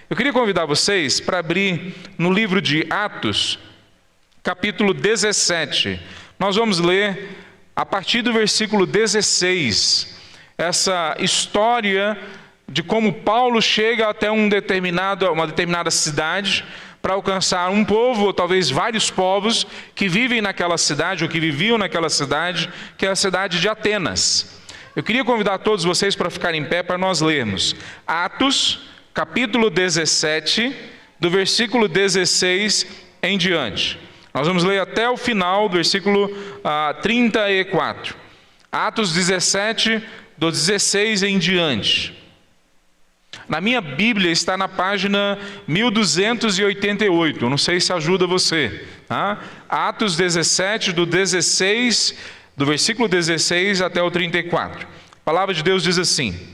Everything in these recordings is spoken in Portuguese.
Eu queria convidar vocês para abrir no livro de Atos, capítulo 17. Nós vamos ler a partir do versículo 16, essa história de como Paulo chega até uma determinada cidade para alcançar um povo, ou talvez vários povos, que vivem naquela cidade, ou que viviam naquela cidade, que é a cidade de Atenas. Eu queria convidar todos vocês para ficarem em pé para nós lermos Atos, capítulo 17, do versículo 16 em diante. Nós vamos ler até o final do versículo 34. Atos 17, do 16 em diante. Na minha Bíblia está na página 1288. Eu não sei se ajuda você. Tá? Atos 17, do versículo 16 até o 34. A palavra de Deus diz assim: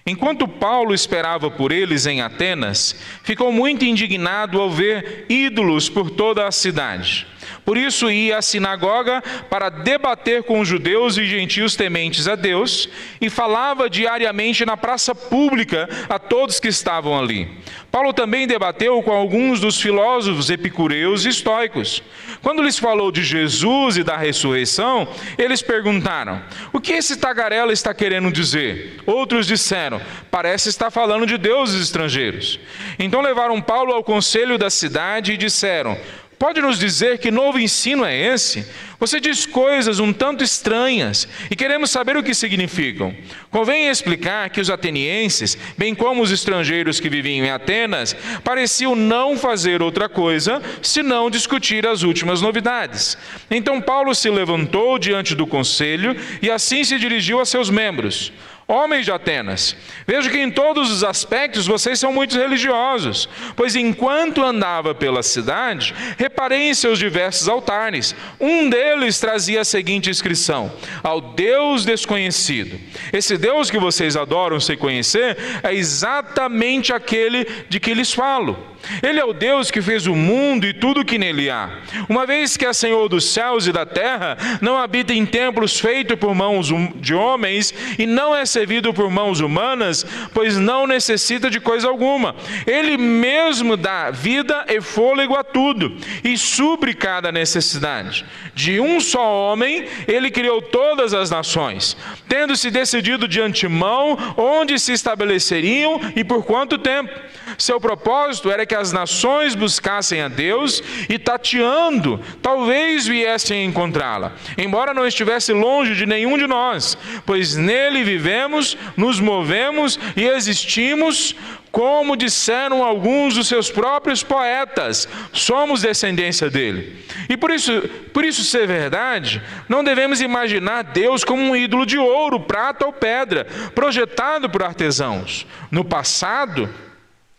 Enquanto Paulo esperava por eles em Atenas, ficou muito indignado ao ver ídolos por toda a cidade. Por isso ia à sinagoga para debater com os judeus e gentios tementes a Deus, e falava diariamente na praça pública a todos que estavam ali. Paulo também debateu com alguns dos filósofos epicureus e estoicos. Quando lhes falou de Jesus e da ressurreição, eles perguntaram: o que esse tagarela está querendo dizer? Outros disseram: parece estar falando de deuses estrangeiros. Então levaram Paulo ao conselho da cidade e disseram: pode nos dizer que novo ensino é esse? Você diz coisas um tanto estranhas e queremos saber o que significam. Convém explicar que os atenienses, bem como os estrangeiros que viviam em Atenas, pareciam não fazer outra coisa senão discutir as últimas novidades. Então Paulo se levantou diante do conselho e assim se dirigiu a seus membros: homens de Atenas, vejo que em todos os aspectos vocês são muito religiosos, pois enquanto andava pela cidade, reparei em seus diversos altares. Um deles trazia a seguinte inscrição: ao Deus desconhecido. Esse Deus que vocês adoram sem conhecer é exatamente aquele de que lhes falo. Ele é o Deus que fez o mundo e tudo que nele há. Uma vez que é Senhor dos céus e da terra, não habita em templos feitos por mãos de homens e não é servido por mãos humanas, pois não necessita de coisa alguma. Ele mesmo dá vida e fôlego a tudo e supre cada necessidade. De um só homem, ele criou todas as nações, tendo-se decidido de antemão onde se estabeleceriam e por quanto tempo. Seu propósito era que as nações buscassem a Deus e, tateando, talvez viessem encontrá-la, embora não estivesse longe de nenhum de nós, pois nele vivemos, nos movemos e existimos, como disseram alguns dos seus próprios poetas, somos descendência dele. E por isso ser verdade, não devemos imaginar Deus como um ídolo de ouro, prata ou pedra, projetado por artesãos. No passado,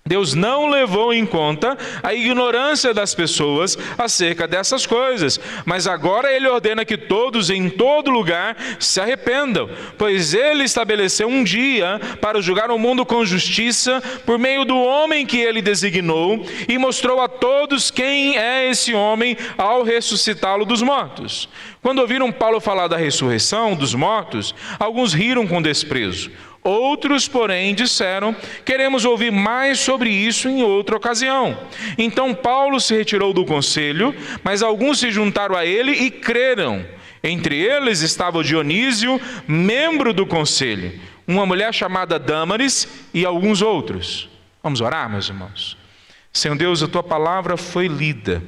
Deus não levou em conta a ignorância das pessoas acerca dessas coisas, mas agora Ele ordena que todos em todo lugar se arrependam, pois Ele estabeleceu um dia para julgar o mundo com justiça por meio do homem que Ele designou e mostrou a todos quem é esse homem ao ressuscitá-lo dos mortos. Quando ouviram Paulo falar da ressurreição dos mortos, alguns riram com desprezo. Outros, porém, disseram: queremos ouvir mais sobre isso em outra ocasião. Então Paulo se retirou do conselho, mas alguns se juntaram a ele e creram. Entre eles estava o Dionísio, membro do conselho, uma mulher chamada Dâmaris e alguns outros. Vamos orar, meus irmãos? Senhor Deus, a Tua palavra foi lida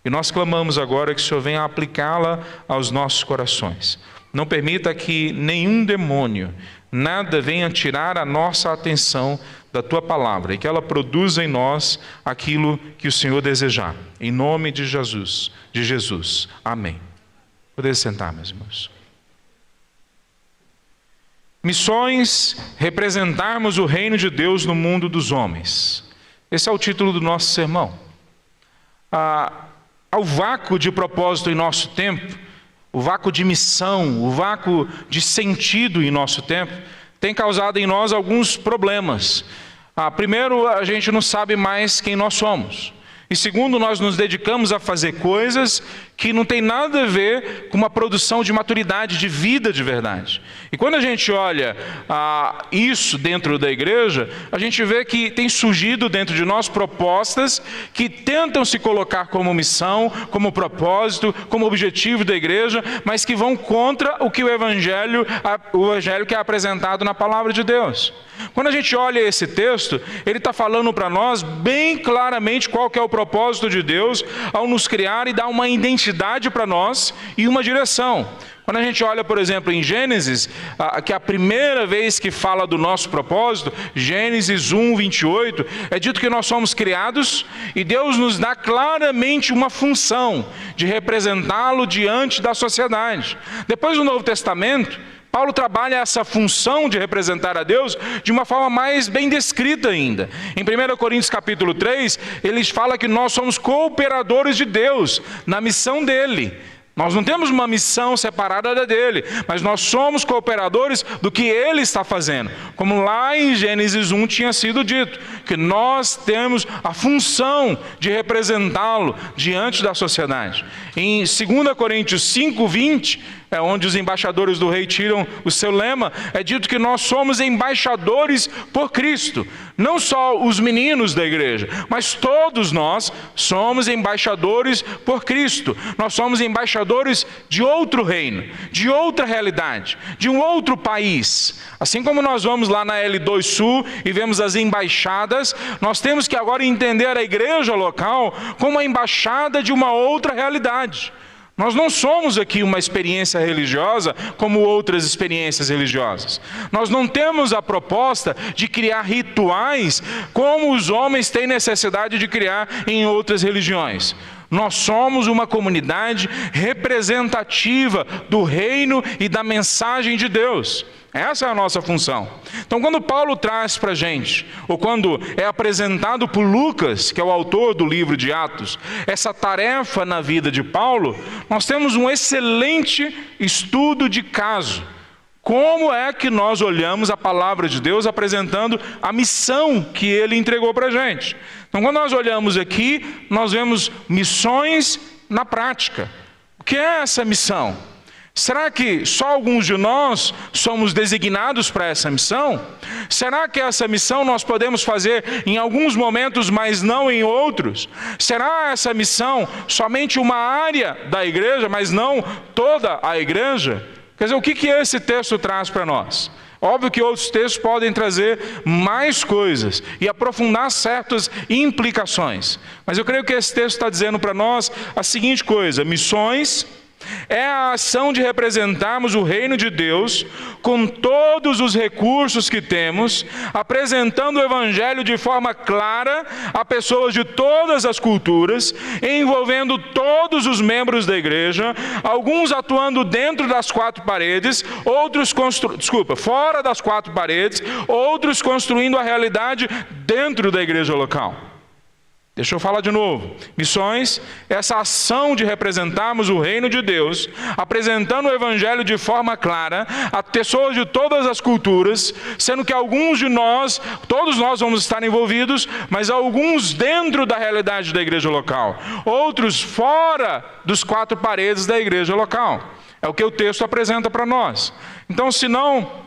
e nós clamamos agora que o Senhor venha aplicá-la aos nossos corações. Não permita que nenhum demônio, nada venha tirar a nossa atenção da Tua palavra e que ela produza em nós aquilo que o Senhor desejar. Em nome de Jesus. Amém. Poder sentar, meus irmãos. Missões, representarmos o reino de Deus no mundo dos homens. Esse é o título do nosso sermão. Ao vácuo de propósito em nosso tempo, o vácuo de missão, o vácuo de sentido em nosso tempo, tem causado em nós alguns problemas. Primeiro, a gente não sabe mais quem nós somos. E segundo, nós nos dedicamos a fazer coisas que não tem nada a ver com uma produção de maturidade, de vida de verdade. E quando a gente olha isso dentro da igreja, a gente vê que tem surgido dentro de nós propostas que tentam se colocar como missão, como propósito, como objetivo da igreja, mas que vão contra o que o evangelho que é apresentado na palavra de Deus. Quando a gente olha esse texto, ele está falando para nós bem claramente qual que é o propósito de Deus ao nos criar e dar uma identidade para nós e uma direção. Quando a gente olha, por exemplo, em Gênesis, que é a primeira vez que fala do nosso propósito, Gênesis 1, 28, é dito que nós somos criados e Deus nos dá claramente uma função de representá-lo diante da sociedade. Depois do Novo Testamento, Paulo trabalha essa função de representar a Deus de uma forma mais bem descrita ainda. Em 1 Coríntios capítulo 3, ele fala que nós somos cooperadores de Deus na missão dele. Nós não temos uma missão separada da dele, mas nós somos cooperadores do que ele está fazendo. Como lá em Gênesis 1 tinha sido dito, que nós temos a função de representá-lo diante da sociedade. Em 2 Coríntios 5, 20, é onde os embaixadores do rei tiram o seu lema, é dito que nós somos embaixadores por Cristo. Não só os meninos da igreja, mas todos nós somos embaixadores por Cristo. Nós somos embaixadores de outro reino, de outra realidade, de um outro país. Assim como nós vamos lá na L2 Sul e vemos as embaixadas, nós temos que agora entender a igreja local como a embaixada de uma outra realidade. Nós não somos aqui uma experiência religiosa como outras experiências religiosas. Nós não temos a proposta de criar rituais como os homens têm necessidade de criar em outras religiões. Nós somos uma comunidade representativa do reino e da mensagem de Deus. Essa é a nossa função. Então, quando Paulo traz para a gente, ou quando é apresentado por Lucas, que é o autor do livro de Atos, essa tarefa na vida de Paulo, nós temos um excelente estudo de caso. Como é que nós olhamos a palavra de Deus apresentando a missão que ele entregou para a gente? Então, quando nós olhamos aqui, nós vemos missões na prática. O que é essa missão? Será que só alguns de nós somos designados para essa missão? Será que essa missão nós podemos fazer em alguns momentos, mas não em outros? Será essa missão somente uma área da igreja, mas não toda a igreja? Quer dizer, o que esse texto traz para nós? Óbvio que outros textos podem trazer mais coisas e aprofundar certas implicações. Mas eu creio que esse texto está dizendo para nós a seguinte coisa: missões é a ação de representarmos o reino de Deus com todos os recursos que temos, apresentando o evangelho de forma clara a pessoas de todas as culturas, envolvendo todos os membros da igreja, alguns atuando dentro das quatro paredes, outros fora das quatro paredes, outros construindo a realidade dentro da igreja local. Deixa eu falar de novo. Missões, essa ação de representarmos o reino de Deus, apresentando o evangelho de forma clara a pessoas de todas as culturas, sendo que alguns de nós, todos nós vamos estar envolvidos, mas alguns dentro da realidade da igreja local, outros fora dos quatro paredes da igreja local. É o que o texto apresenta para nós. Então, se não,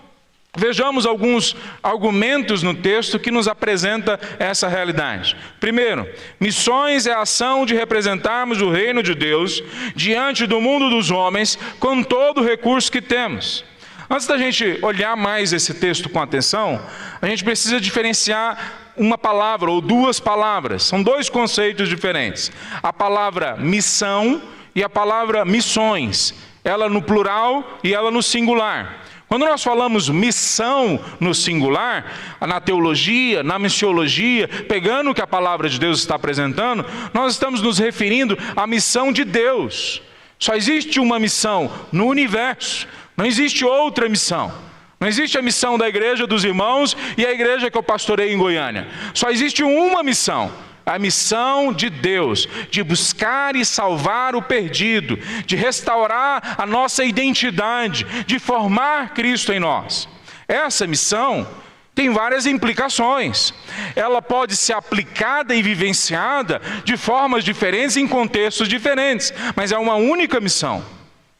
vejamos alguns argumentos no texto que nos apresenta essa realidade. Primeiro, missões é a ação de representarmos o reino de Deus diante do mundo dos homens com todo o recurso que temos. Antes da gente olhar mais esse texto com atenção, a gente precisa diferenciar uma palavra ou duas palavras. São dois conceitos diferentes. A palavra missão e a palavra missões. Ela no plural e ela no singular. Quando nós falamos missão no singular, na teologia, na missiologia, pegando o que a palavra de Deus está apresentando, nós estamos nos referindo à missão de Deus. Só existe uma missão no universo, não existe outra missão. Não existe a missão da igreja dos irmãos e a igreja que eu pastorei em Goiânia. Só existe uma missão. A missão de Deus, de buscar e salvar o perdido, de restaurar a nossa identidade, de formar Cristo em nós. Essa missão tem várias implicações. Ela pode ser aplicada e vivenciada de formas diferentes, em contextos diferentes, mas é uma única missão.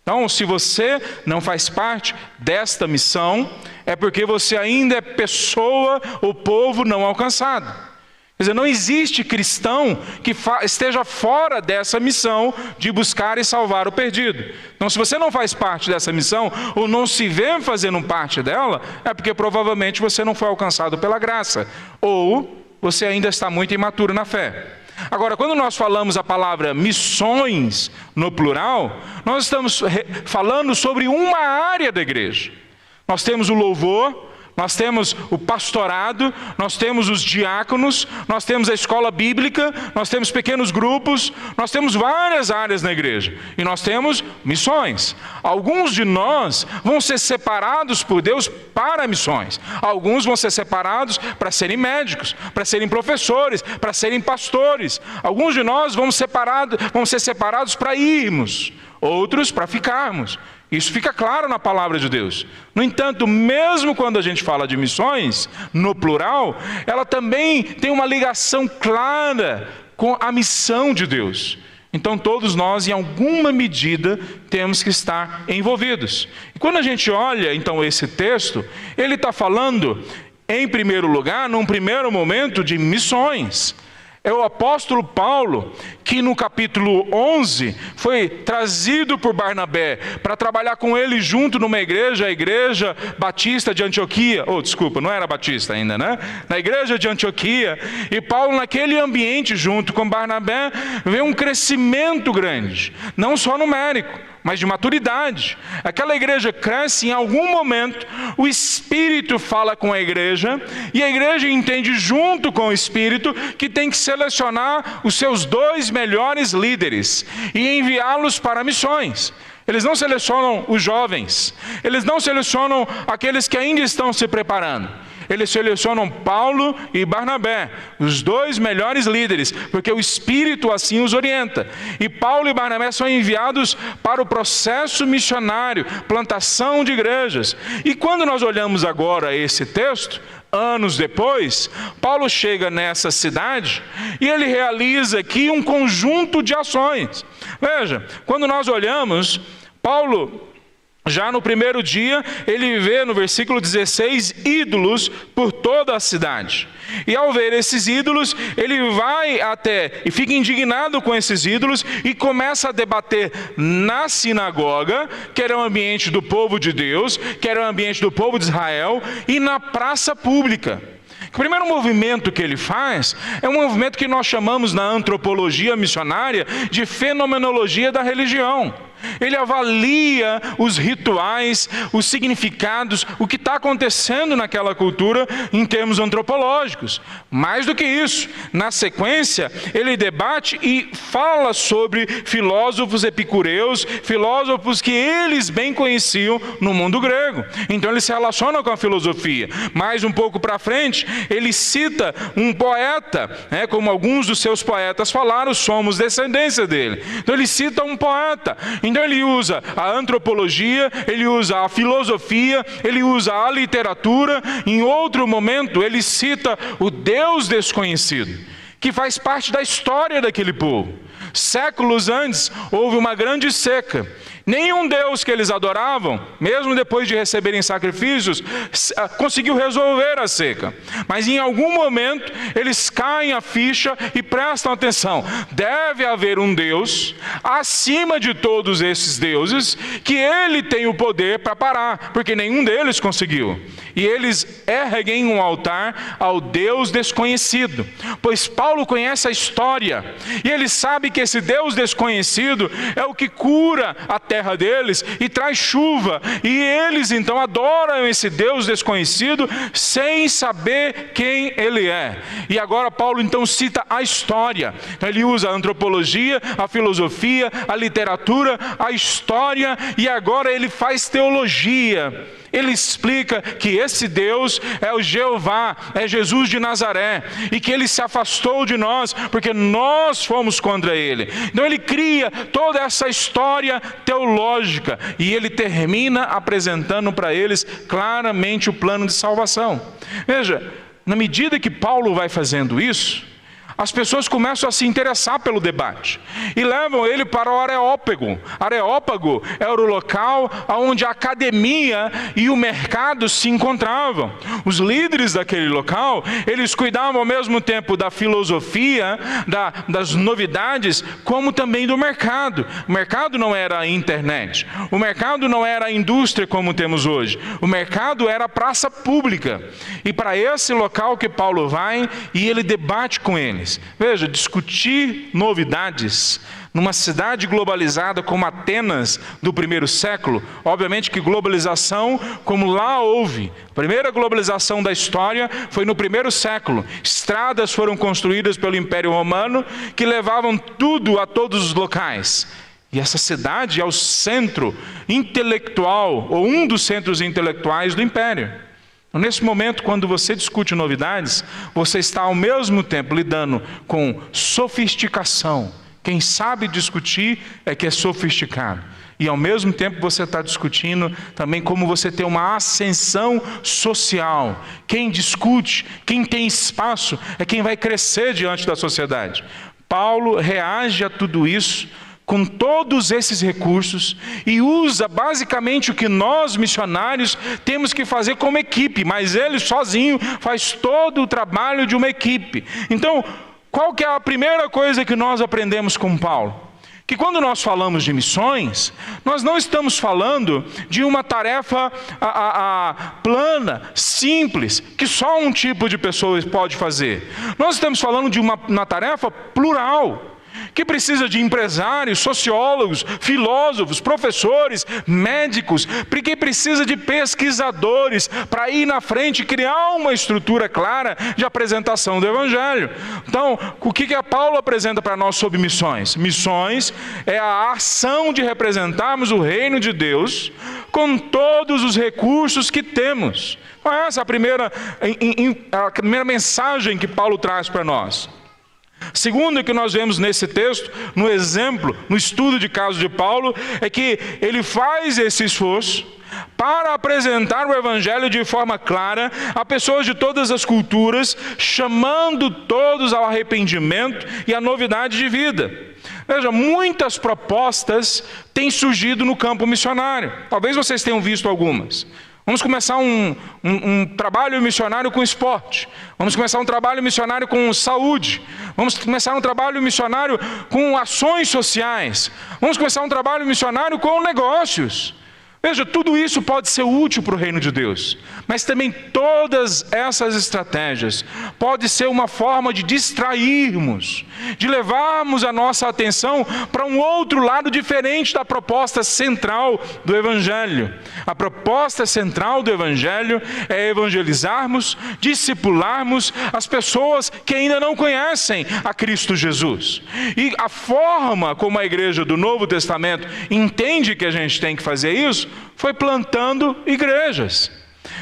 Então, se você não faz parte desta missão, é porque você ainda é pessoa ou povo não alcançado. Quer dizer, não existe cristão que esteja fora dessa missão de buscar e salvar o perdido. Então, se você não faz parte dessa missão, ou não se vê fazendo parte dela, é porque provavelmente você não foi alcançado pela graça, ou você ainda está muito imaturo na fé. Agora, quando nós falamos a palavra missões no plural, nós estamos falando sobre uma área da igreja. Nós temos o louvor, nós temos o pastorado, nós temos os diáconos, nós temos a escola bíblica, nós temos pequenos grupos, nós temos várias áreas na igreja. E nós temos missões. Alguns de nós vão ser separados por Deus para missões. Alguns vão ser separados para serem médicos, para serem professores, para serem pastores. Alguns de nós vão ser separados para irmos, outros para ficarmos. Isso fica claro na palavra de Deus. No entanto, mesmo quando a gente fala de missões, no plural, ela também tem uma ligação clara com a missão de Deus. Então todos nós, em alguma medida, temos que estar envolvidos. E quando a gente olha, então, esse texto, ele está falando, em primeiro lugar, num primeiro momento, de missões. É o apóstolo Paulo, que no capítulo 11, foi trazido por Barnabé para trabalhar com ele junto numa igreja, a igreja batista de Antioquia. Desculpa, não era batista ainda, né? Na igreja de Antioquia. E Paulo, naquele ambiente, junto com Barnabé, vê um crescimento grande, não só numérico, mas de maturidade. Aquela igreja cresce, em algum momento o Espírito fala com a igreja, e a igreja entende junto com o Espírito que tem que selecionar os seus 2 melhores líderes e enviá-los para missões. Eles não selecionam os jovens, eles não selecionam aqueles que ainda estão se preparando. Eles selecionam Paulo e Barnabé, os 2 melhores líderes, porque o Espírito assim os orienta. E Paulo e Barnabé são enviados para o processo missionário, plantação de igrejas. E quando nós olhamos agora esse texto, anos depois, Paulo chega nessa cidade e ele realiza aqui um conjunto de ações. Veja, quando nós olhamos, Paulo, já no primeiro dia, ele vê no versículo 16 ídolos por toda a cidade. E ao ver esses ídolos, ele vai até e fica indignado com esses ídolos e começa a debater na sinagoga, que era o ambiente do povo de Deus, que era o ambiente do povo de Israel, e na praça pública. O primeiro movimento que ele faz é um movimento que nós chamamos na antropologia missionária de fenomenologia da religião. Ele avalia os rituais, os significados, o que está acontecendo naquela cultura em termos antropológicos. Mais do que isso, na sequência, ele debate e fala sobre filósofos epicureus, filósofos que eles bem conheciam no mundo grego. Então ele se relaciona com a filosofia. Mais um pouco para frente, ele cita um poeta, como alguns dos seus poetas falaram, somos descendência dele. Então ele cita um poeta. Então ele usa a antropologia, ele usa a filosofia, ele usa a literatura. Em outro momento, ele cita o Deus desconhecido, que faz parte da história daquele povo. Séculos antes, houve uma grande seca. Nenhum Deus que eles adoravam, mesmo depois de receberem sacrifícios, conseguiu resolver a seca. Mas em algum momento, eles caem a ficha e prestam atenção. Deve haver um Deus, acima de todos esses deuses, que ele tem o poder para parar, porque nenhum deles conseguiu. E eles erguem um altar ao Deus desconhecido, pois Paulo conhece a história, e ele sabe que esse Deus desconhecido é o que cura a terra deles e traz chuva, e eles então adoram esse Deus desconhecido sem saber quem ele é. E agora Paulo então cita a história. Então ele usa a antropologia, a filosofia, a literatura, a história, e agora ele faz teologia. ele explica que esse Deus é o Jeová, é Jesus de Nazaré, e que ele se afastou de nós porque nós fomos contra ele. Então ele cria toda essa história teológica e ele termina apresentando para eles claramente o plano de salvação. Veja, na medida que Paulo vai fazendo isso, as pessoas começam a se interessar pelo debate e levam ele para o Areópago. Areópago era o local onde a academia e o mercado se encontravam. Os líderes daquele local, eles cuidavam ao mesmo tempo da filosofia, das novidades, como também do mercado. O mercado não era a internet, o mercado não era a indústria como temos hoje. O mercado era a praça pública. E para esse local que Paulo vai e ele debate com eles. Veja, discutir novidades numa cidade globalizada como Atenas do primeiro século, obviamente que globalização como lá houve. A primeira globalização da história foi no primeiro século. Estradas foram construídas pelo Império Romano que levavam tudo a todos os locais. E essa cidade é o centro intelectual, ou um dos centros intelectuais do Império. Nesse momento, quando você discute novidades, você está ao mesmo tempo lidando com sofisticação. Quem sabe discutir é que é sofisticado. E ao mesmo tempo você está discutindo também como você tem uma ascensão social. Quem discute, quem tem espaço, é quem vai crescer diante da sociedade. Paulo reage a tudo isso com todos esses recursos e usa basicamente o que nós missionários temos que fazer como equipe, mas ele sozinho faz todo o trabalho de uma equipe. Então, qual que é a primeira coisa que nós aprendemos com Paulo? Que quando nós falamos de missões, nós não estamos falando de uma tarefa plana, simples, que só um tipo de pessoa pode fazer. Nós estamos falando de uma tarefa plural, que precisa de empresários, sociólogos, filósofos, professores, médicos, porque precisa de pesquisadores para ir na frente e criar uma estrutura clara de apresentação do Evangelho. Então, o que a Paulo apresenta para nós sobre missões? Missões é a ação de representarmos o reino de Deus com todos os recursos que temos. Então, essa é a primeira mensagem que Paulo traz para nós. Segundo que nós vemos nesse texto, no exemplo, no estudo de caso de Paulo, é que ele faz esse esforço para apresentar o Evangelho de forma clara a pessoas de todas as culturas, chamando todos ao arrependimento e à novidade de vida. Veja, muitas propostas têm surgido no campo missionário. Talvez vocês tenham visto algumas. Vamos começar um trabalho missionário com esporte. Vamos começar um trabalho missionário com saúde. Vamos começar um trabalho missionário com ações sociais. Vamos começar um trabalho missionário com negócios. Veja, tudo isso pode ser útil para o reino de Deus, mas também todas essas estratégias podem ser uma forma de distrairmos, de levarmos a nossa atenção para um outro lado diferente da proposta central do Evangelho. A proposta central do Evangelho é evangelizarmos, discipularmos as pessoas que ainda não conhecem a Cristo Jesus. E a forma como a igreja do Novo Testamento entende que a gente tem que fazer isso foi plantando igrejas.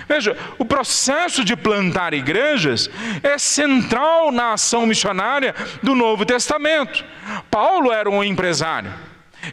Veja, o processo de plantar igrejas é central na ação missionária do Novo Testamento. Paulo era um empresário.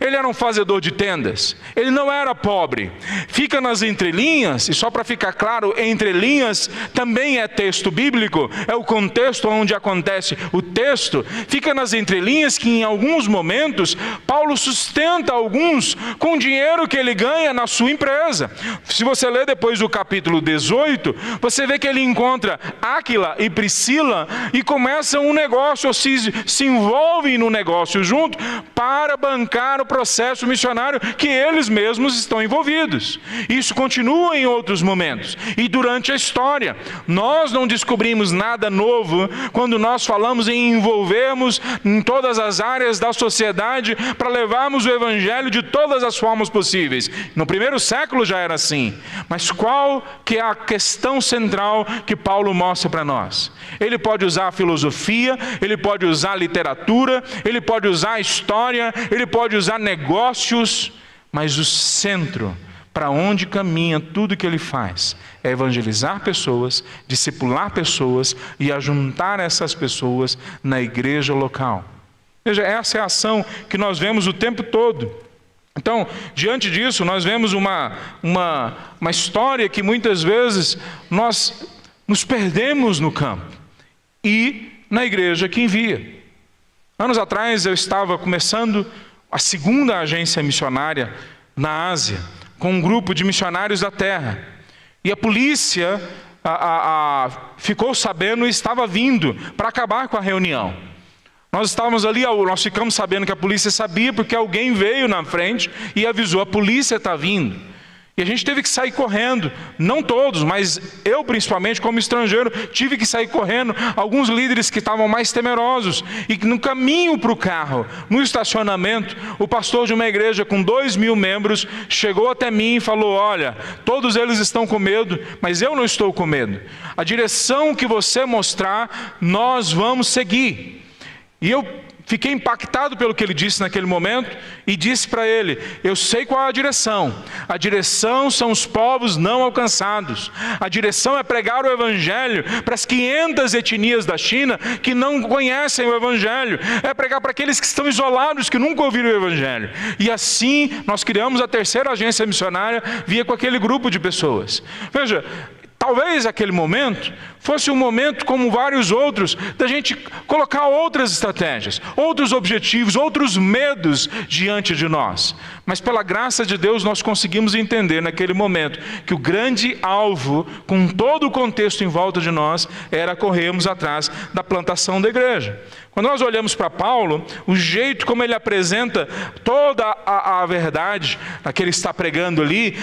Ele era um fazedor de tendas, ele não era pobre. Fica nas entrelinhas, e só para ficar claro, entrelinhas também é texto bíblico, é o contexto onde acontece o texto. Fica nas entrelinhas que em alguns momentos Paulo sustenta alguns com o dinheiro que ele ganha na sua empresa. Se você ler depois do capítulo 18, você vê que ele encontra Áquila e Priscila e começa um negócio, ou se envolvem no negócio junto para bancar o processo missionário que eles mesmos estão envolvidos. Isso continua em outros momentos e durante a história. Nós não descobrimos nada novo quando nós falamos em envolvermos em todas as áreas da sociedade para levarmos o Evangelho de todas as formas possíveis. No primeiro século já era assim, mas qual que é a questão central que Paulo mostra para nós? Ele pode usar a filosofia, ele pode usar a literatura, ele pode usar a história, ele pode usar negócios, mas o centro para onde caminha tudo que ele faz, é evangelizar pessoas, discipular pessoas e ajuntar essas pessoas na igreja local. Veja, essa é a ação que nós vemos o tempo todo. Então, diante disso, nós vemos uma história que muitas vezes nós nos perdemos no campo e na igreja que envia. Anos atrás eu estava começando a segunda agência missionária na Ásia, com um grupo de missionários da terra. E a polícia ficou sabendo e estava vindo para acabar com a reunião. Nós estávamos ali, nós ficamos sabendo que a polícia sabia, porque alguém veio na frente e avisou: a polícia está vindo. E a gente teve que sair correndo, não todos, mas eu principalmente como estrangeiro, tive que sair correndo. Alguns líderes que estavam mais temerosos, e no caminho para o carro, no estacionamento, o pastor de uma igreja com 2.000 membros, chegou até mim e falou: olha, todos eles estão com medo, mas eu não estou com medo. A direção que você mostrar, nós vamos seguir. E eu fiquei impactado pelo que ele disse naquele momento e disse para ele: eu sei qual é a direção. A direção são os povos não alcançados. A direção é pregar o evangelho para as 500 etnias da China que não conhecem o evangelho. É pregar para aqueles que estão isolados, que nunca ouviram o evangelho. E assim nós criamos a terceira agência missionária, via com aquele grupo de pessoas. Veja, talvez aquele momento fosse um momento como vários outros, da gente colocar outras estratégias, outros objetivos, outros medos diante de nós. Mas pela graça de Deus nós conseguimos entender naquele momento que o grande alvo, com todo o contexto em volta de nós, era corrermos atrás da plantação da igreja. Quando nós olhamos para Paulo, o jeito como ele apresenta toda a verdade que ele está pregando ali,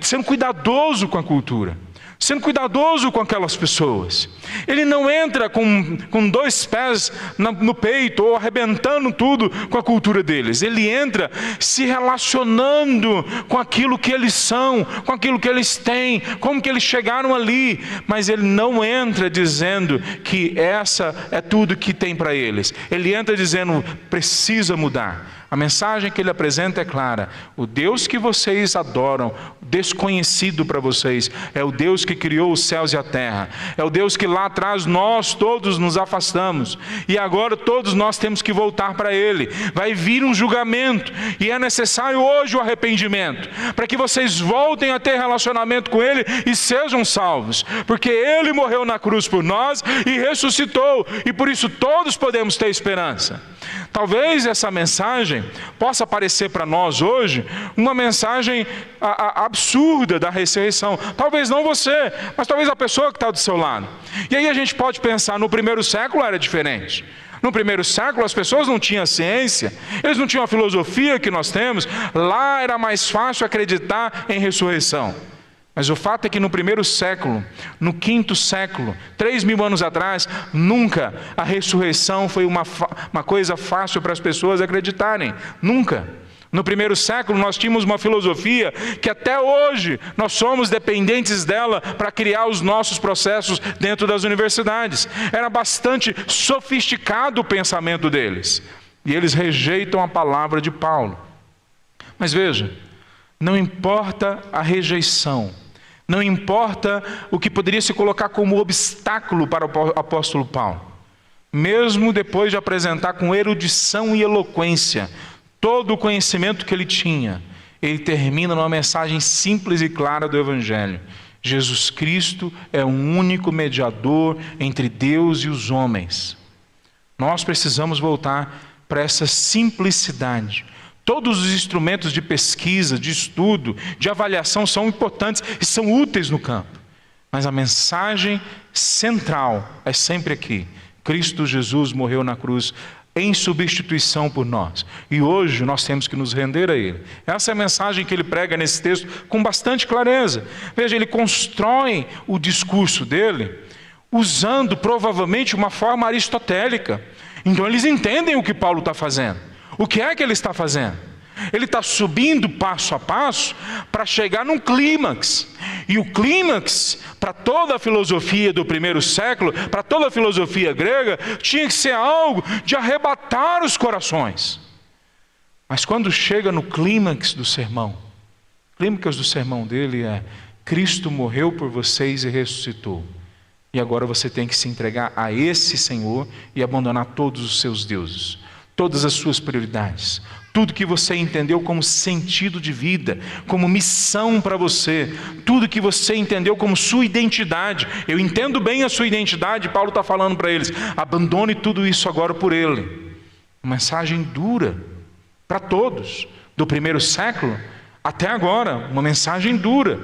sendo cuidadoso com a cultura, sendo cuidadoso com aquelas pessoas. Ele não entra com 2 pés no peito ou arrebentando tudo com a cultura deles. Ele entra se relacionando com aquilo que eles são, com aquilo que eles têm, como que eles chegaram ali. Mas ele não entra dizendo que essa é tudo que tem para eles. Ele entra dizendo: precisa mudar. A mensagem que ele apresenta é clara: o Deus que vocês adoram, desconhecido para vocês, é o Deus que criou os céus e a terra. É o Deus que lá atrás nós todos nos afastamos, e agora todos nós temos que voltar para Ele. Vai vir um julgamento, e é necessário hoje o arrependimento, para que vocês voltem a ter relacionamento com Ele e sejam salvos, porque Ele morreu na cruz por nós e ressuscitou, e por isso todos podemos ter esperança. Talvez essa mensagem possa parecer para nós hoje uma mensagem absurda da ressurreição. Talvez não você, mas talvez a pessoa que está do seu lado. E aí a gente pode pensar: no primeiro século era diferente. No primeiro século as pessoas não tinham ciência, eles não tinham a filosofia que nós temos. Lá era mais fácil acreditar em ressurreição. Mas o fato é que no primeiro século, no 5º século, 3.000 anos atrás, nunca a ressurreição foi uma coisa fácil para as pessoas acreditarem. Nunca. No primeiro século nós tínhamos uma filosofia que até hoje nós somos dependentes dela para criar os nossos processos dentro das universidades. Era bastante sofisticado o pensamento deles. E eles rejeitam a palavra de Paulo. Mas veja, não importa a rejeição, não importa o que poderia se colocar como obstáculo para o apóstolo Paulo. Mesmo depois de apresentar com erudição e eloquência todo o conhecimento que ele tinha, ele termina numa mensagem simples e clara do Evangelho: Jesus Cristo é o único mediador entre Deus e os homens. Nós precisamos voltar para essa simplicidade. Todos os instrumentos de pesquisa, de estudo, de avaliação são importantes e são úteis no campo. Mas a mensagem central é sempre aqui: Cristo Jesus morreu na cruz em substituição por nós. E hoje nós temos que nos render a Ele. Essa é a mensagem que ele prega nesse texto com bastante clareza. Veja, ele constrói o discurso dele usando provavelmente uma forma aristotélica. Então eles entendem o que Paulo está fazendo. O que é que ele está fazendo? Ele está subindo passo a passo para chegar num clímax. E o clímax, para toda a filosofia do primeiro século, para toda a filosofia grega, tinha que ser algo de arrebatar os corações. Mas quando chega no clímax do sermão, clímax do sermão dele é: Cristo morreu por vocês e ressuscitou. E agora você tem que se entregar a esse Senhor e abandonar todos os seus deuses, todas as suas prioridades, tudo que você entendeu como sentido de vida, como missão para você, tudo que você entendeu como sua identidade. Eu entendo bem a sua identidade, Paulo está falando para eles: abandone tudo isso agora por Ele. Uma mensagem dura para todos, do primeiro século até agora, uma mensagem dura.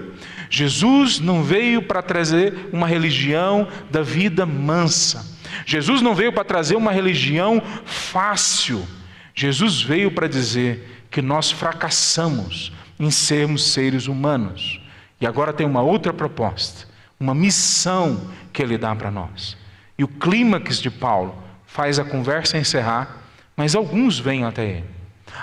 Jesus não veio para trazer uma religião da vida mansa. Jesus não veio para trazer uma religião fácil. Jesus veio para dizer que nós fracassamos em sermos seres humanos. E agora tem uma outra proposta, uma missão que Ele dá para nós. E o clímax de Paulo faz a conversa encerrar, mas alguns vêm até Ele.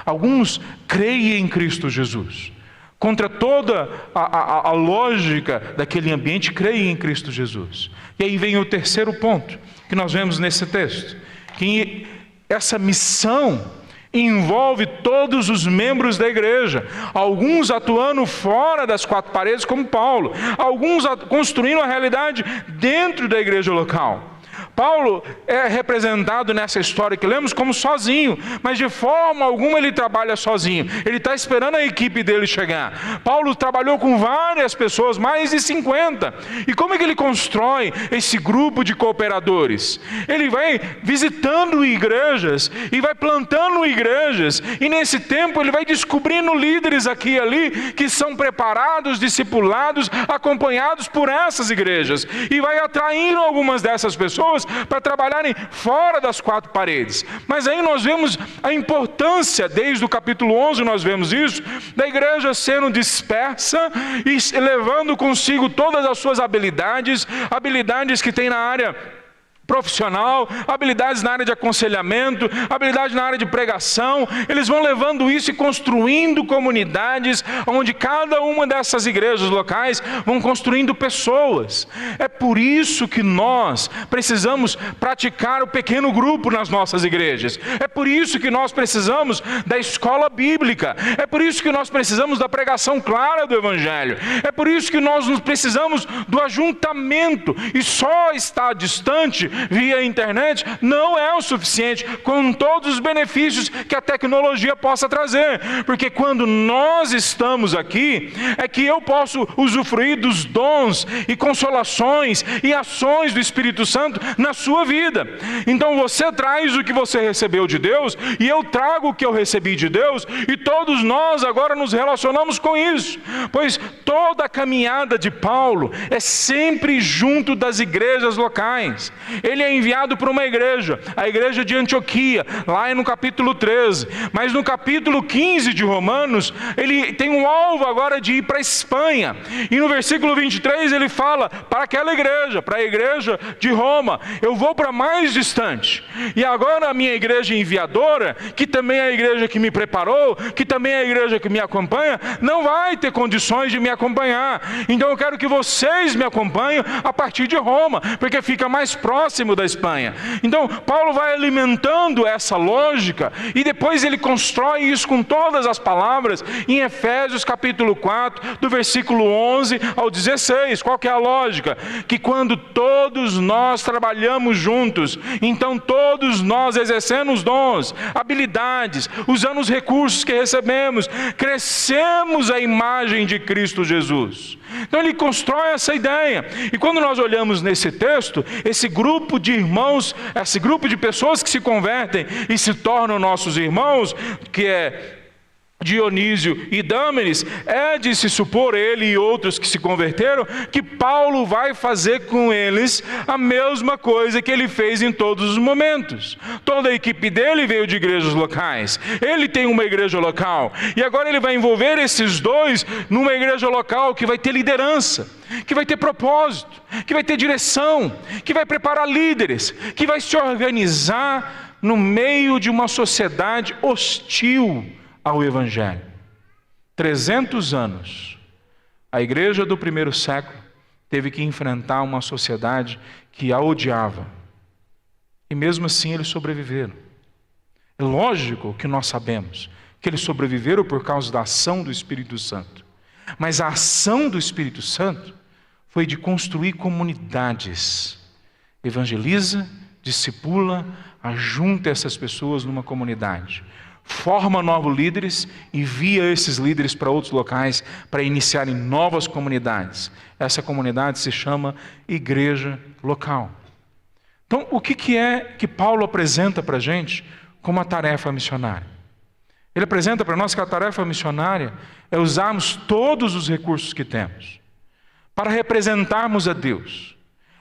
Alguns creem em Cristo Jesus. Contra toda a lógica daquele ambiente, creem em Cristo Jesus. E aí vem o terceiro ponto que nós vemos nesse texto, que essa missão envolve todos os membros da igreja, alguns atuando fora das quatro paredes como Paulo, alguns construindo a realidade dentro da igreja local. Paulo é representado nessa história que lemos como sozinho, mas de forma alguma ele trabalha sozinho. Ele está esperando a equipe dele chegar. Paulo trabalhou com várias pessoas, mais de 50. E como é que ele constrói esse grupo de cooperadores? Ele vai visitando igrejas e vai plantando igrejas. E nesse tempo ele vai descobrindo líderes aqui e ali que são preparados, discipulados, acompanhados por essas igrejas. E vai atraindo algumas dessas pessoas para trabalharem fora das quatro paredes. Mas aí nós vemos a importância, desde o capítulo 11 nós vemos isso, da igreja sendo dispersa e levando consigo todas as suas habilidades que tem na área profissional, habilidades na área de aconselhamento, habilidade na área de pregação. Eles vão levando isso e construindo comunidades, onde cada uma dessas igrejas locais vão construindo pessoas. É por isso que nós precisamos praticar o pequeno grupo nas nossas igrejas. É por isso que nós precisamos da escola bíblica. É por isso que nós precisamos da pregação clara do Evangelho. É por isso que nós precisamos do ajuntamento. E só estar distante via internet não é o suficiente, com todos os benefícios que a tecnologia possa trazer, porque quando nós estamos aqui, é que eu posso usufruir dos dons e consolações e ações do Espírito Santo na sua vida. Então você traz o que você recebeu de Deus, e eu trago o que eu recebi de Deus, e todos nós agora nos relacionamos com isso, pois toda a caminhada de Paulo é sempre junto das igrejas locais. Ele é enviado para uma igreja, a igreja de Antioquia, lá no capítulo 13, mas no capítulo 15 de Romanos, ele tem um alvo agora de ir para a Espanha, e no versículo 23 ele fala para aquela igreja, para a igreja de Roma: eu vou para mais distante, e agora a minha igreja enviadora, que também é a igreja que me preparou, que também é a igreja que me acompanha, não vai ter condições de me acompanhar, então eu quero que vocês me acompanhem a partir de Roma, porque fica mais próximo da Espanha. Então Paulo vai alimentando essa lógica, e depois ele constrói isso com todas as palavras em Efésios capítulo 4, do versículo 11 ao 16. Qual que é a lógica? Que quando todos nós trabalhamos juntos, então todos nós exercendo os dons, habilidades, usando os recursos que recebemos, crescemos a imagem de Cristo Jesus. Então ele constrói essa ideia, e quando nós olhamos nesse texto, esse grupo de irmãos, esse grupo de pessoas que se convertem e se tornam nossos irmãos, que é Dionísio e Dâmenes, é de se supor, ele e outros que se converteram, que Paulo vai fazer com eles a mesma coisa que ele fez em todos os momentos. Toda a equipe dele veio de igrejas locais, ele tem uma igreja local, e agora ele vai envolver esses dois numa igreja local que vai ter liderança, que vai ter propósito, que vai ter direção, que vai preparar líderes, que vai se organizar no meio de uma sociedade hostil ao Evangelho. 300 anos, a igreja do primeiro século teve que enfrentar uma sociedade que a odiava, e mesmo assim eles sobreviveram. É lógico que nós sabemos que eles sobreviveram por causa da ação do Espírito Santo. Mas a ação do Espírito Santo foi de construir comunidades. Evangeliza, discipula, ajunta essas pessoas numa comunidade. Forma novos líderes, envia esses líderes para outros locais para iniciarem novas comunidades. Essa comunidade se chama igreja local. Então, o que é que Paulo apresenta para a gente como a tarefa missionária? Ele apresenta para nós que a tarefa missionária é usarmos todos os recursos que temos para representarmos a Deus.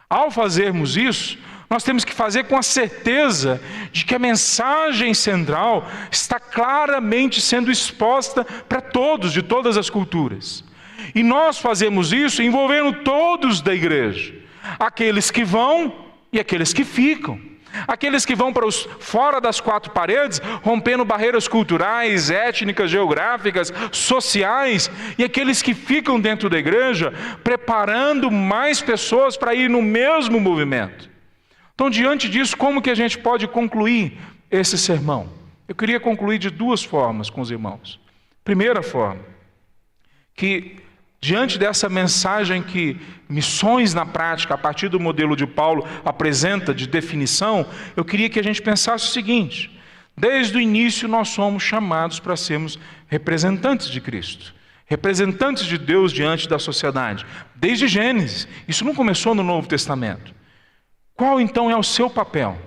Ao fazermos isso, nós temos que fazer com a certeza de que a mensagem central está claramente sendo exposta para todos, de todas as culturas. E nós fazemos isso envolvendo todos da igreja, aqueles que vão e aqueles que ficam. Aqueles que vão para fora das quatro paredes, rompendo barreiras culturais, étnicas, geográficas, sociais, e aqueles que ficam dentro da igreja, preparando mais pessoas para ir no mesmo movimento. Então, diante disso, como que a gente pode concluir esse sermão? Eu queria concluir de duas formas com os irmãos. Primeira forma, que diante dessa mensagem que missões na prática, a partir do modelo de Paulo, apresenta de definição, eu queria que a gente pensasse o seguinte: desde o início nós somos chamados para sermos representantes de Cristo, representantes de Deus diante da sociedade, desde Gênesis. Isso não começou no Novo Testamento. Qual então é o seu papel?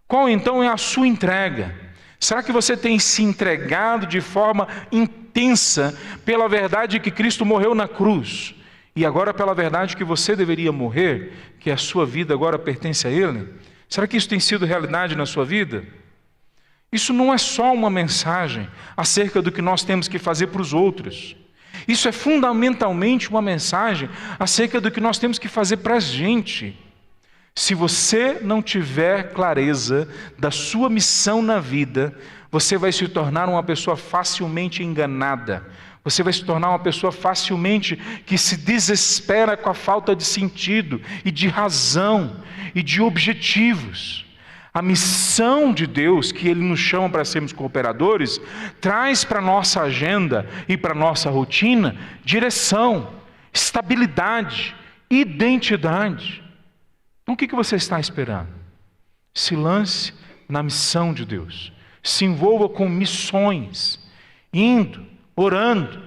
Qual então é a sua entrega? Será que você tem se entregado de forma intensa pela verdade que Cristo morreu na cruz, e agora pela verdade que você deveria morrer, que a sua vida agora pertence a Ele? Será que isso tem sido realidade na sua vida? Isso não é só uma mensagem acerca do que nós temos que fazer para os outros. Isso é fundamentalmente uma mensagem acerca do que nós temos que fazer para a gente. Se você não tiver clareza da sua missão na vida, você vai se tornar uma pessoa facilmente enganada. Você vai se tornar uma pessoa facilmente que se desespera com a falta de sentido e de razão e de objetivos. A missão de Deus, que Ele nos chama para sermos cooperadores, traz para a nossa agenda e para a nossa rotina direção, estabilidade, identidade. Então, o que você está esperando? Se lance na missão de Deus. Se envolva com missões, indo, orando,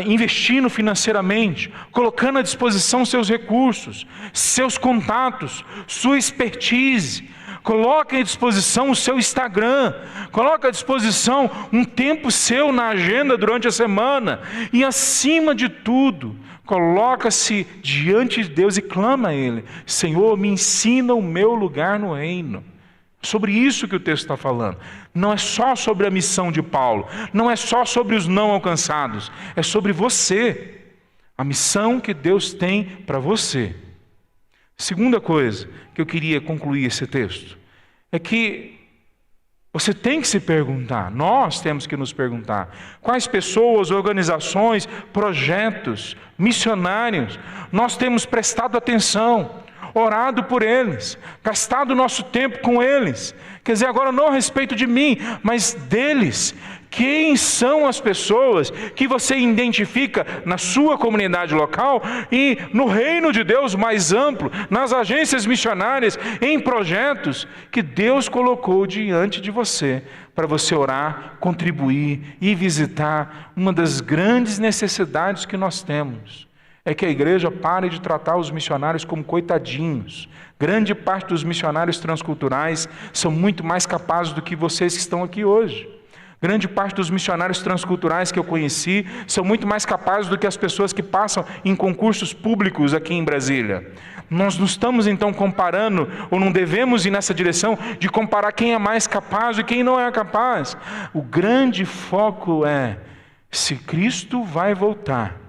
investindo financeiramente, colocando à disposição seus recursos, seus contatos, sua expertise. Coloque à disposição o seu Instagram, coloque à disposição um tempo seu na agenda durante a semana, e acima de tudo, coloca-se diante de Deus e clama a Ele: Senhor, me ensina o meu lugar no reino. Sobre isso que o texto está falando. Não é só sobre a missão de Paulo, não é só sobre os não alcançados, é sobre você, a missão que Deus tem para você. Segunda coisa que eu queria concluir esse texto é que você tem que se perguntar, nós temos que nos perguntar, quais pessoas, organizações, projetos, missionários nós temos prestado atenção, orado por eles, gastado nosso tempo com eles. Quer dizer, agora não a respeito de mim, mas deles. Quem são as pessoas que você identifica na sua comunidade local e no reino de Deus mais amplo, nas agências missionárias, em projetos que Deus colocou diante de você, para você orar, contribuir e visitar? Uma das grandes necessidades que nós temos é que a igreja pare de tratar os missionários como coitadinhos. Grande parte dos missionários transculturais são muito mais capazes do que vocês que estão aqui hoje. Grande parte dos missionários transculturais que eu conheci são muito mais capazes do que as pessoas que passam em concursos públicos aqui em Brasília. Nós não estamos então comparando, ou não devemos ir nessa direção de comparar quem é mais capaz e quem não é capaz. O grande foco é: se Cristo vai voltar,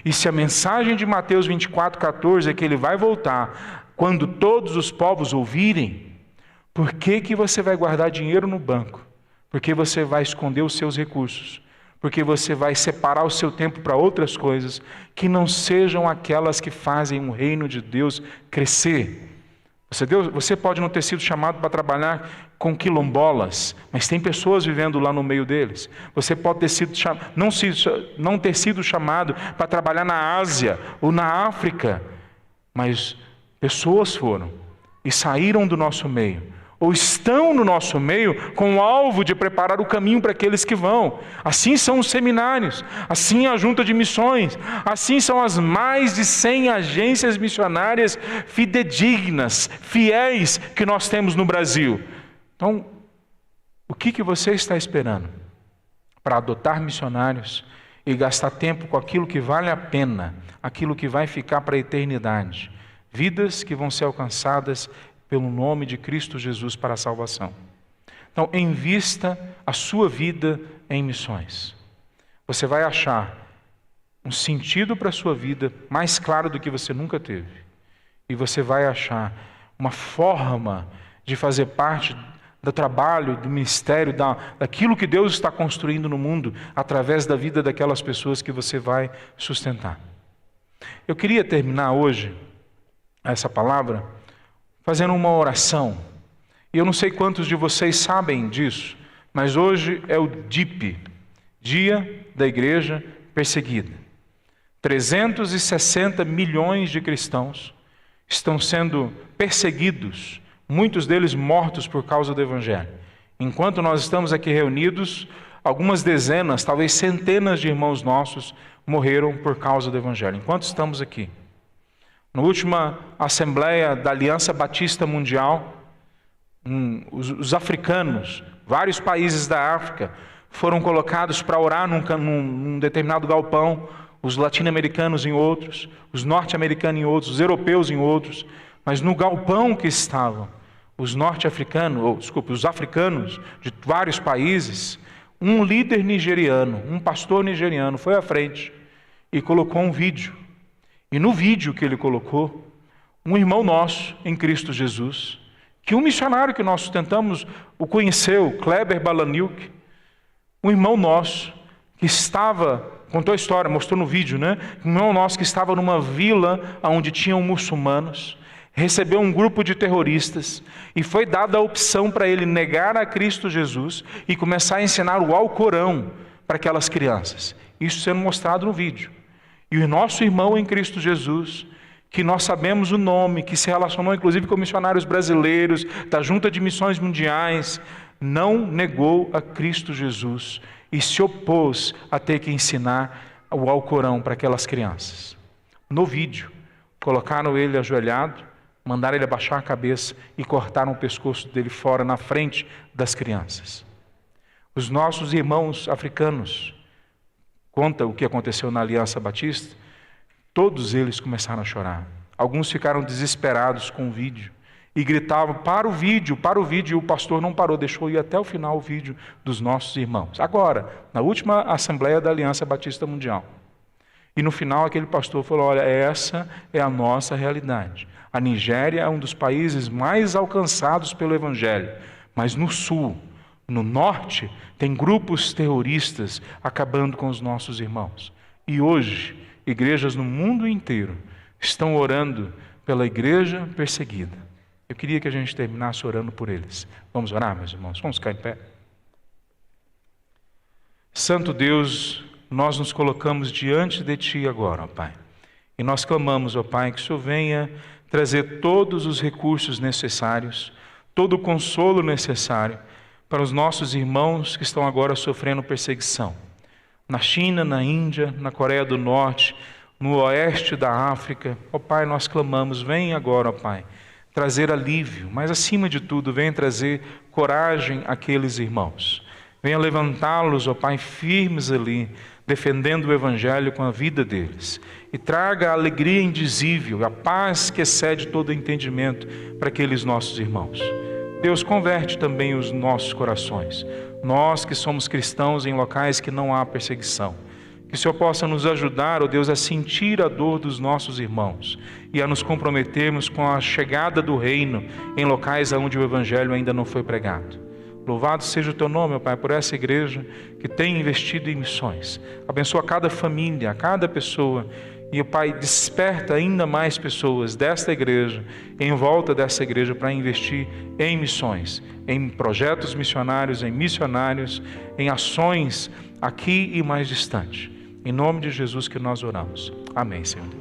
e se a mensagem de Mateus 24:14 é que Ele vai voltar quando todos os povos ouvirem, por que você vai guardar dinheiro no banco? Porque você vai esconder os seus recursos, porque você vai separar o seu tempo para outras coisas que não sejam aquelas que fazem o reino de Deus crescer. Você pode não ter sido chamado para trabalhar com quilombolas, mas tem pessoas vivendo lá no meio deles. Você pode não ter sido chamado para trabalhar na Ásia ou na África, mas pessoas foram e saíram do nosso meio, ou estão no nosso meio com o alvo de preparar o caminho para aqueles que vão. Assim são os seminários, assim é a junta de missões, assim são as mais de 100 agências missionárias fidedignas, fiéis que nós temos no Brasil. Então, o que você está esperando para adotar missionários e gastar tempo com aquilo que vale a pena, aquilo que vai ficar para a eternidade? Vidas que vão ser alcançadas pelo nome de Cristo Jesus para a salvação. Então, invista a sua vida em missões. Você vai achar um sentido para a sua vida mais claro do que você nunca teve. E você vai achar uma forma de fazer parte do trabalho, do ministério, daquilo que Deus está construindo no mundo, através da vida daquelas pessoas que você vai sustentar. Eu queria terminar hoje essa palavra fazendo uma oração. E eu não sei quantos de vocês sabem disso, mas hoje é o DIP, Dia da Igreja Perseguida. 360 milhões de cristãos estão sendo perseguidos, muitos deles mortos por causa do Evangelho. Enquanto nós estamos aqui reunidos, algumas dezenas, talvez centenas de irmãos nossos morreram por causa do Evangelho. Enquanto estamos aqui. Na última Assembleia da Aliança Batista Mundial, os africanos, vários países da África, foram colocados para orar num determinado galpão, os latino-americanos em outros, os norte-americanos em outros, os europeus em outros, mas no galpão que estavam, os africanos de vários países, um líder nigeriano, um pastor nigeriano foi à frente e colocou um vídeo. E no vídeo que ele colocou, um irmão nosso em Cristo Jesus, que um missionário que nós tentamos o conheceu, Kleber Balaniuk, um irmão nosso que contou a história, mostrou no vídeo, né? Um irmão nosso que estava numa vila onde tinham muçulmanos, recebeu um grupo de terroristas e foi dada a opção para ele negar a Cristo Jesus e começar a ensinar o Alcorão para aquelas crianças. Isso sendo mostrado no vídeo. E o nosso irmão em Cristo Jesus, que nós sabemos o nome, que se relacionou inclusive com missionários brasileiros, da Junta de Missões Mundiais, não negou a Cristo Jesus e se opôs a ter que ensinar o Alcorão para aquelas crianças. No vídeo, colocaram ele ajoelhado, mandaram ele abaixar a cabeça e cortaram o pescoço dele fora na frente das crianças. Os nossos irmãos africanos, conta o que aconteceu na Aliança Batista, todos eles começaram a chorar. Alguns ficaram desesperados com o vídeo e gritavam, para o vídeo, e o pastor não parou, deixou ir até o final o vídeo dos nossos irmãos. Agora, na última Assembleia da Aliança Batista Mundial. E no final aquele pastor falou, olha, essa é a nossa realidade. A Nigéria é um dos países mais alcançados pelo Evangelho, mas no sul, no norte, tem grupos terroristas acabando com os nossos irmãos. E hoje, igrejas no mundo inteiro estão orando pela igreja perseguida. Eu queria que a gente terminasse orando por eles. Vamos orar, meus irmãos? Vamos ficar em pé. Santo Deus, nós nos colocamos diante de Ti agora, ó Pai. E nós clamamos, ó Pai, que o Senhor venha trazer todos os recursos necessários, todo o consolo necessário para os nossos irmãos que estão agora sofrendo perseguição. Na China, na Índia, na Coreia do Norte, no oeste da África. Ó Pai, nós clamamos, vem agora, ó Pai, trazer alívio, mas acima de tudo, venha trazer coragem àqueles irmãos. Venha levantá-los, ó Pai, firmes ali, defendendo o Evangelho com a vida deles. E traga a alegria indizível, a paz que excede todo entendimento para aqueles nossos irmãos. Deus, converte também os nossos corações. Nós que somos cristãos em locais que não há perseguição. Que o Senhor possa nos ajudar, ó Deus, a sentir a dor dos nossos irmãos e a nos comprometermos com a chegada do reino em locais onde o Evangelho ainda não foi pregado. Louvado seja o Teu nome, ó Pai, por essa igreja que tem investido em missões. Abençoa cada família, cada pessoa E, Pai, desperta ainda mais pessoas desta igreja, em volta dessa igreja, para investir em missões, em projetos missionários, em missionários, em ações aqui e mais distante. Em nome de Jesus que nós oramos. Amém, Senhor.